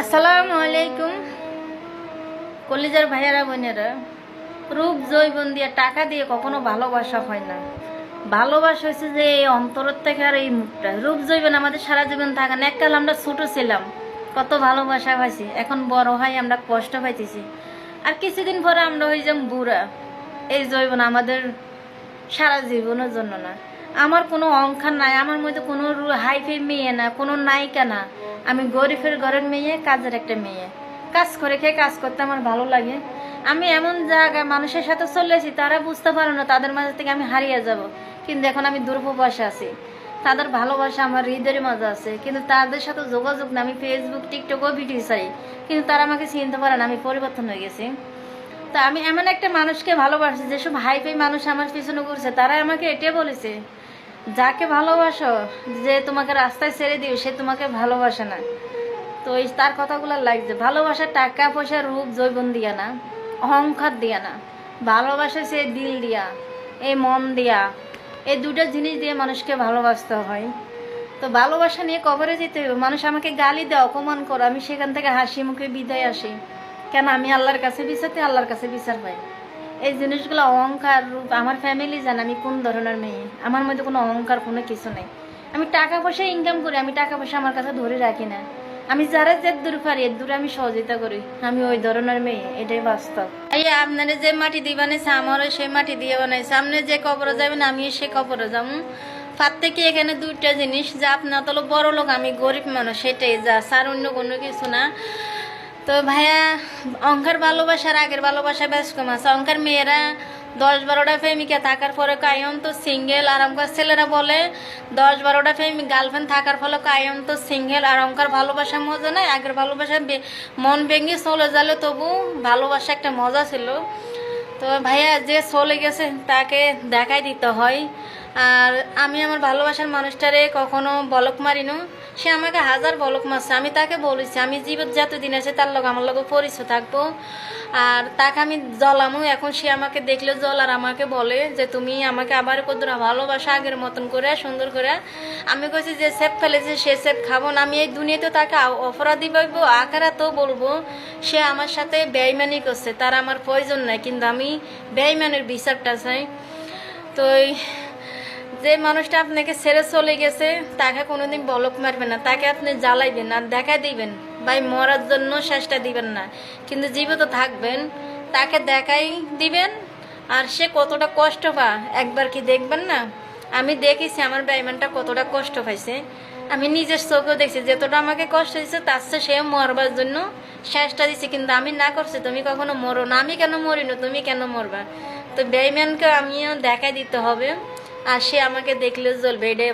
আসসালামু আলাইকুম কলিজার ভাইয়ারা বোনেরা। রূপ জৈবন দিয়ে টাকা দিয়ে কখনো ভালোবাসা হয় না। ভালোবাসা হয়েছে যে এই অন্তরের থেকে। আর এই মুখটা রূপ জৈবন আমাদের সারা জীবন থাকে না। এককাল আমরা ছোট ছিলাম, কত ভালোবাসা পাইছি, এখন বড় হয় আমরা কষ্ট পাইতেছি। আর কিছুদিন পরে আমরা হয়ে যাম বুড়া। এই জৈবন আমাদের সারা জীবনের জন্য না। আমার কোনো অহংকার নাই, আমার মধ্যে কোনো হাইফাই মেয়ে না, কোনো নায়িকা না। আমি গরিবের ঘরের মেয়ে, কাজের একটা মেয়ে। কাজ করে খেয়ে কাজ করতে আমার ভালো লাগে। আমি এমন জায়গায় মানুষের সাথে চলেছি, তারা বুঝতে পারে না তাদের মাঝে থেকে আমি হারিয়ে যাব। কিন্তু এখন আমি দুর্বশে আছি। তাদের ভালোবাসা আমার হৃদয়ের মাঝে আছে, কিন্তু তাদের সাথে যোগাযোগ না। আমি ফেসবুক টিকটকও ভিডিও চাই, কিন্তু তারা আমাকে চিনতে পারে না। আমি পরিবর্তন হয়ে গেছি। তা আমি এমন একটা মানুষকে ভালোবাসি, যেসব হাইফাই মানুষ আমার পিছনে ঘুরছে তারা আমাকে এটাই বলেছে, যাকে ভালোবাসো, যে তোমাকে রাস্তায় ছেড়ে দিও, সে তোমাকে ভালোবাসে না। তো এই তার কথাগুলো লাগছে। ভালোবাসা টাকা পয়সা রূপ জৈবন দিয়া না, অহংকার দিয়া না। ভালোবাসা সে দিল দিয়া, এই মন দিয়া, এই দুটো জিনিস দিয়ে মানুষকে ভালোবাসতে হয়। তো ভালোবাসা নিয়ে কবরে যেতে হবে। মানুষ আমাকে গালি দেয়, অপমান করে, আমি সেখান থেকে হাসি মুখে বিদায় আসি। কেন? আমি আল্লাহর কাছে বিচারতে, আল্লাহর কাছে বিচার পাই। এই জিনিসগুলো অহংকার রূপ, আমার ফ্যামিলি জানে আমি কোন ধরনের মেয়ে। আমার মধ্যে কোনো অহংকার কোনো কিছু নেই। আমি টাকা পয়সা ইনকাম করি, আমি টাকা পয়সা আমার কাছে ধরে রাখি না। আমি যারা যে দূর পারি এর দূরে আমি সহযোগিতা করি। আমি ওই ধরনের মেয়ে, এটাই বাস্তব। এই আপনারা যে মাটি দিয়ে বানাইছে, আমারও সেই মাটি দিয়ে বানাইছে। সামনে যে কবরে যাবেন, আমি সে কবরে যাবো। পারতে কি এখানে দুইটা জিনিস, যে আপনার তো বড় লোক, আমি গরিব মানুষ, সেটাই যা, স্যার অন্য কোনো কিছু না। তো ভাইয়া, অঙ্কার ভালোবাসার আগের ভালোবাসা বেশ কম আছে। অঙ্কার মেয়েরা 10-12টা প্রেমিকা থাকার পরে কায়ম তো সিঙ্গেল। আর অঙ্কার ছেলেরা বলে 10-12টা প্রেমিক গার্লফ্রেন্ড থাকার ফলে কায়ম তো সিঙ্গেল। আর অঙ্কার ভালোবাসা মজা নাই। আগের ভালোবাসা মন ভেঙে চলে যালে তবু ভালোবাসা একটা মজা ছিল। তো ভাইয়া, যে চলে গেছে তাকে দেখাই দিতে হয়। আর আমি আমার ভালোবাসার মানুষটারে কখনো বলক মারিনো। সে আমাকে হাজার বলক মারছে, আমি তাকে বলেছি আমি জীবন যতদিন আছে তার লগে আমার লগে পরিচয় থাকবো। আর তাকে আমি জ্বলামো। এখন সে আমাকে দেখলে জল, আর আমাকে বলে যে তুমি আমাকে আবার কতটা ভালোবাসা আগের মতন করে সুন্দর করে। আমি কইছি যে সেপ ফেলেছে সে সেপ খাবো না। আমি এই দুনিয়াতে তাকে অপরাধী বলবো, আকারা তো বলবো সে আমার সাথে বেইমানি করছে, তার আমার প্রয়োজন নাই, কিন্তু আমি বেইমানের বিচারটা চাই। তো যে মানুষটা আপনাকে ছেড়ে চলে গেছে তাকে কোনোদিন বলক মারবেন না, তাকে আপনি জ্বালাইবেন আর দেখা দিবেন। ভাই, মরার জন্য শেষটা দিবেন না, কিন্তু জীবিত থাকবেন তাকে দেখাই দিবেন। আর সে কতটা কষ্ট পা একবার কি দেখবেন না? আমি দেখেছি আমার বেঈমানটা কতটা কষ্ট পাইছে। আমি নিজের চোখেও দেখছি, যতটা আমাকে কষ্ট দিচ্ছে তার চেয়ে সে মরবার জন্য শেষটা দিচ্ছে। কিন্তু আমি না করছি তুমি কখনো মরো না, আমি কেন মরি না, তুমি কেন মরবা? তো বেঈমানকে আমিও দেখাই দিতে হবে, আর সে আমাকে দেখলেও জ্বলবে, এটাই।